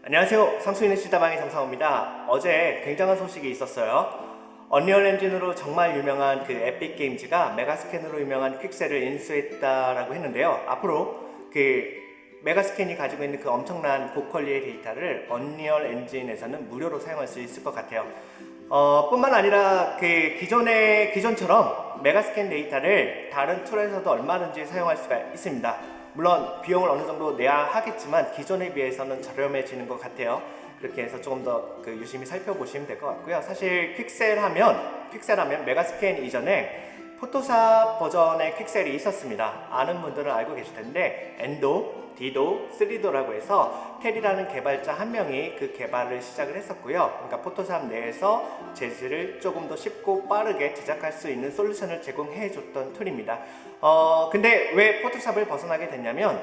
안녕하세요. 상수인의 시다방의 정상호입니다. 어제 굉장한 소식이 있었어요. 언리얼 엔진으로 정말 유명한 그 에픽 게임즈가 메가스캔으로 유명한 퀵셀을 인수했다라고 했는데요. 앞으로 그 메가스캔이 가지고 있는 그 엄청난 고퀄리의 데이터를 언리얼 엔진에서는 무료로 사용할 수 있을 것 같아요. 뿐만 아니라 그 기존처럼 메가스캔 데이터를 다른 툴에서도 얼마든지 사용할 수가 있습니다. 물론 비용을 어느 정도 내야 하겠지만 기존에 비해서는 저렴해지는 것 같아요. 그렇게 해서 조금 더 유심히 살펴보시면 될 것 같고요. 사실 퀵셀하면 메가스캔 이전에 포토샵 버전의 퀵셀이 있었습니다. 아는 분들은 알고 계실 텐데 엔도, 디도, 3도라고 해서 텔이라는 개발자 한 명이 그 개발을 시작을 했었고요. 그러니까 포토샵 내에서 재질을 조금 더 쉽고 빠르게 제작할 수 있는 솔루션을 제공해 줬던 툴입니다. 근데 왜 포토샵을 벗어나게 됐냐면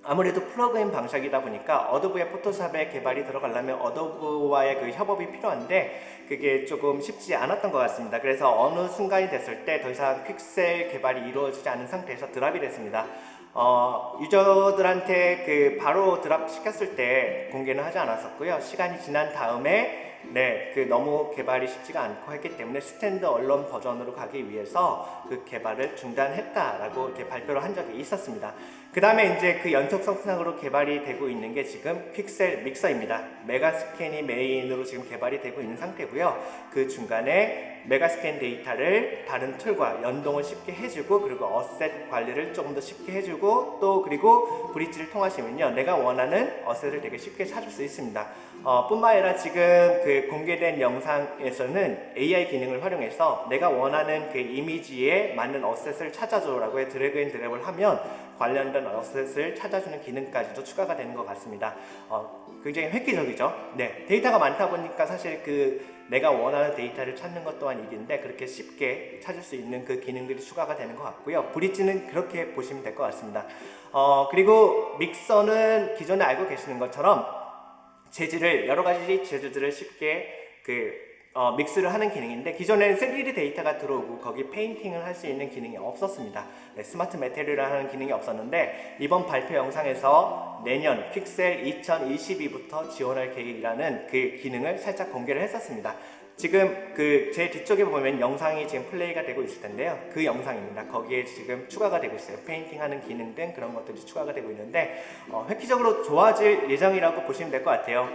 아무래도 플러그인 방식이다 보니까 어도브의 포토샵에 개발이 들어가려면 어도브와의 그 협업이 필요한데 그게 조금 쉽지 않았던 것 같습니다. 그래서 어느 순간이 됐을 때 더 이상 픽셀 개발이 이루어지지 않은 상태에서 드랍이 됐습니다. 유저들한테 그 바로 드랍 시켰을 때 공개는 하지 않았었고요. 시간이 지난 다음에 너무 개발이 쉽지가 않고 했기 때문에 스탠드 언론 버전으로 가기 위해서 그 개발을 중단했다라고 이렇게 발표를 한 적이 있었습니다. 그 다음에 이제 그 연속성상으로 개발이 되고 있는 게 지금 픽셀 믹서입니다. 메가스캔이 메인으로 지금 개발이 되고 있는 상태고요. 그 중간에 메가스캔 데이터를 다른 툴과 연동을 쉽게 해주고 그리고 어셋 관리를 조금 더 쉽게 해주고 또 그리고 브릿지를 통하시면요 내가 원하는 어셋을 되게 쉽게 찾을 수 있습니다. 뿐만 아니라 지금 그 공개된 영상에서는 AI 기능을 활용해서 내가 원하는 그 이미지에 맞는 어셋을 찾아줘라고 해 드래그 앤 드랍을 하면 관련된 어셋을 찾아주는 기능까지도 추가가 되는 것 같습니다. 굉장히 획기적이죠. 데이터가 많다 보니까 사실 그 내가 원하는 데이터를 찾는 것 또한 일인데 그렇게 쉽게 찾을 수 있는 그 기능들이 추가가 되는 것 같고요. 브릿지는 그렇게 보시면 될 것 같습니다. 그리고 믹서는 기존에 알고 계시는 것처럼 여러 가지 재질들을 쉽게 믹스를 하는 기능인데 기존에는 3D 데이터가 들어오고 거기 페인팅을 할 수 있는 기능이 없었습니다. 스마트 메테리얼을 하는 기능이 없었는데 이번 발표 영상에서 내년 픽셀 2022부터 지원할 계획이라는 그 기능을 살짝 공개를 했었습니다. 지금 제 뒤쪽에 보면 영상이 지금 플레이가 되고 있을 텐데요. 그 영상입니다. 거기에 지금 추가가 되고 있어요. 페인팅하는 기능 등 그런 것들이 추가가 되고 있는데 획기적으로 좋아질 예정이라고 보시면 될 것 같아요.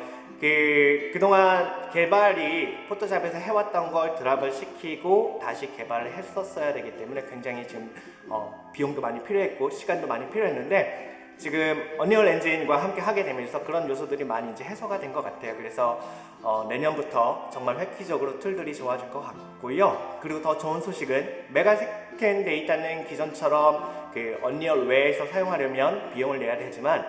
그동안 개발이 포토샵에서 해왔던 걸 드랍을 시키고 다시 개발을 했었어야 되기 때문에 굉장히 지금 비용도 많이 필요했고 시간도 많이 필요했는데 지금 언리얼 엔진과 함께 하게 되면서 그런 요소들이 많이 이제 해소가 된 것 같아요. 그래서 내년부터 정말 획기적으로 툴들이 좋아질 것 같고요. 그리고 더 좋은 소식은 메가스캔 데이터는 기존처럼 언리얼 외에서 사용하려면 비용을 내야 되지만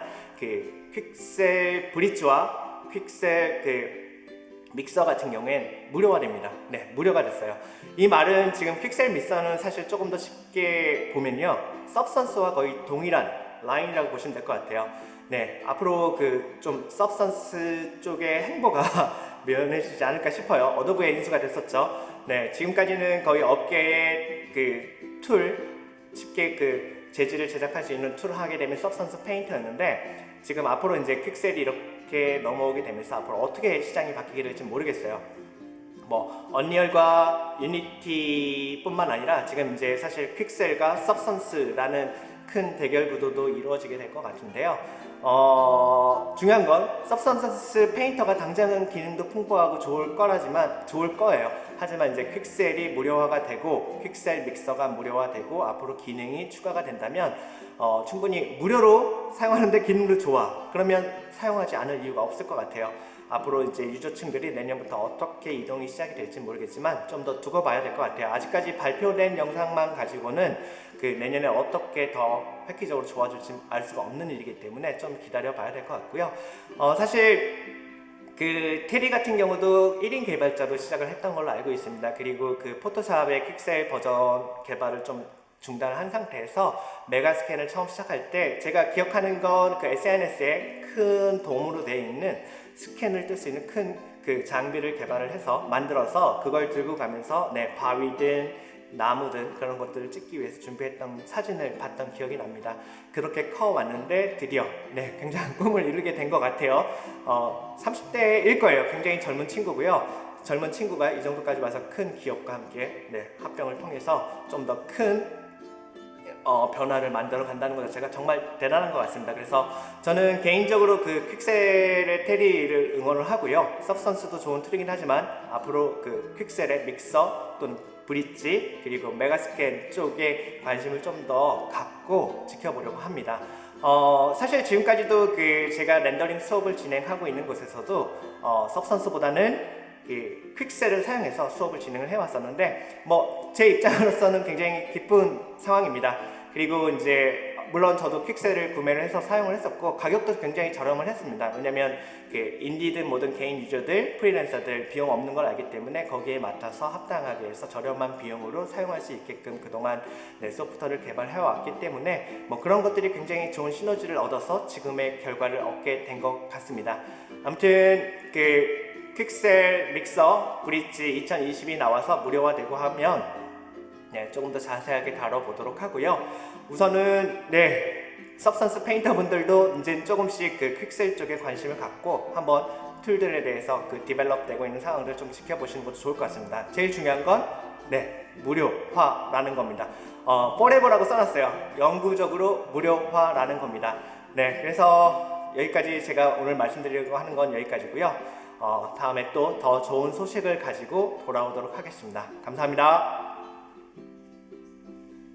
픽셀 브릿지와 픽셀 믹서 같은 경우엔 무료화됩니다. 무료가 됐어요. 이 말은 지금 픽셀 믹서는 사실 조금 더 쉽게 보면요 सब스턴스와 거의 동일한 라인이라고 보시면 될 것 같아요. 앞으로 좀 सब스턴스 쪽의 행보가 면해지지 않을까 싶어요. 어도브에 인수가 됐었죠. 지금까지는 거의 업계의 쉽게 재질을 제작할 수 있는 툴을 하게 되면 सब스턴스 페인트였는데 지금 앞으로 이제 퀵셀이 이렇게 넘어오게 되면서 앞으로 어떻게 시장이 바뀌게 될지 모르겠어요. 언리얼과 유니티 뿐만 아니라 지금 이제 사실 퀵셀과 सब스턴스라는 큰 대결 구도도 이루어지게 될 것 같은데요. 중요한 건 सब스턴스 페인터가 당장은 기능도 풍부하고 좋을 거예요. 하지만 이제 퀵셀이 무료화가 되고 퀵셀 믹서가 무료화되고 앞으로 기능이 추가가 된다면 충분히 무료로 사용하는데 기능도 좋아. 그러면 사용하지 않을 이유가 없을 것 같아요. 앞으로 이제 유저층들이 내년부터 어떻게 이동이 시작이 될지 모르겠지만 좀 더 두고 봐야 될 것 같아요. 아직까지 발표된 영상만 가지고는 내년에 어떻게 더 획기적으로 좋아질지 알 수가 없는 일이기 때문에 좀 기다려 봐야 될 것 같고요. 사실 테리 같은 경우도 1인 개발자로 시작을 했던 걸로 알고 있습니다. 그리고 포토샵의 픽셀 버전 개발을 좀 중단한 상태에서 메가스캔을 처음 시작할 때 제가 기억하는 건 SNS에 큰 도움으로 되어 있는 스캔을 뜰 수 있는 큰 장비를 개발을 해서 만들어서 그걸 들고 가면서 바위든 나무든 그런 것들을 찍기 위해서 준비했던 사진을 봤던 기억이 납니다. 그렇게 커왔는데 드디어 굉장한 꿈을 이루게 된 것 같아요. 30대일 거예요. 굉장히 젊은 친구고요. 젊은 친구가 이 정도까지 와서 큰 기업과 함께 합병을 통해서 좀 더 큰 변화를 만들어 간다는 것 자체가 정말 대단한 것 같습니다. 그래서 저는 개인적으로 그 퀵셀의 테리를 응원을 하고요. 서브스턴스도 좋은 툴이긴 하지만 앞으로 그 퀵셀의 믹서 또는 브릿지 그리고 메가스캔 쪽에 관심을 좀 더 갖고 지켜보려고 합니다. 사실 지금까지도 그 제가 렌더링 수업을 진행하고 있는 곳에서도 서브스턴스보다는 그 퀵셀을 사용해서 수업을 진행을 해왔었는데 제 입장으로서는 굉장히 기쁜 상황입니다. 그리고 이제 물론 저도 퀵셀을 구매를 해서 사용을 했었고 가격도 굉장히 저렴을 했습니다. 왜냐면 그 인디든 모든 개인 유저들, 프리랜서들 비용 없는 걸 알기 때문에 거기에 맞춰서 합당하게 해서 저렴한 비용으로 사용할 수 있게끔 그동안 소프트웨어를 개발해 왔기 때문에 그런 것들이 굉장히 좋은 시너지를 얻어서 지금의 결과를 얻게 된 것 같습니다. 아무튼 그 퀵셀 믹서 브릿지 2020이 나와서 무료화되고 하면 조금 더 자세하게 다뤄보도록 하고요. 우선은 서브스턴스 페인터 분들도 이제 조금씩 그 퀵셀 쪽에 관심을 갖고 한번 툴들에 대해서 그 디벨롭 되고 있는 상황들을 좀 지켜보시는 것도 좋을 것 같습니다. 제일 중요한 건 무료화라는 겁니다. forever라고 써놨어요. 영구적으로 무료화라는 겁니다. 그래서 여기까지 제가 오늘 말씀드리려고 하는 건 여기까지고요. 다음에 또 더 좋은 소식을 가지고 돌아오도록 하겠습니다. 감사합니다.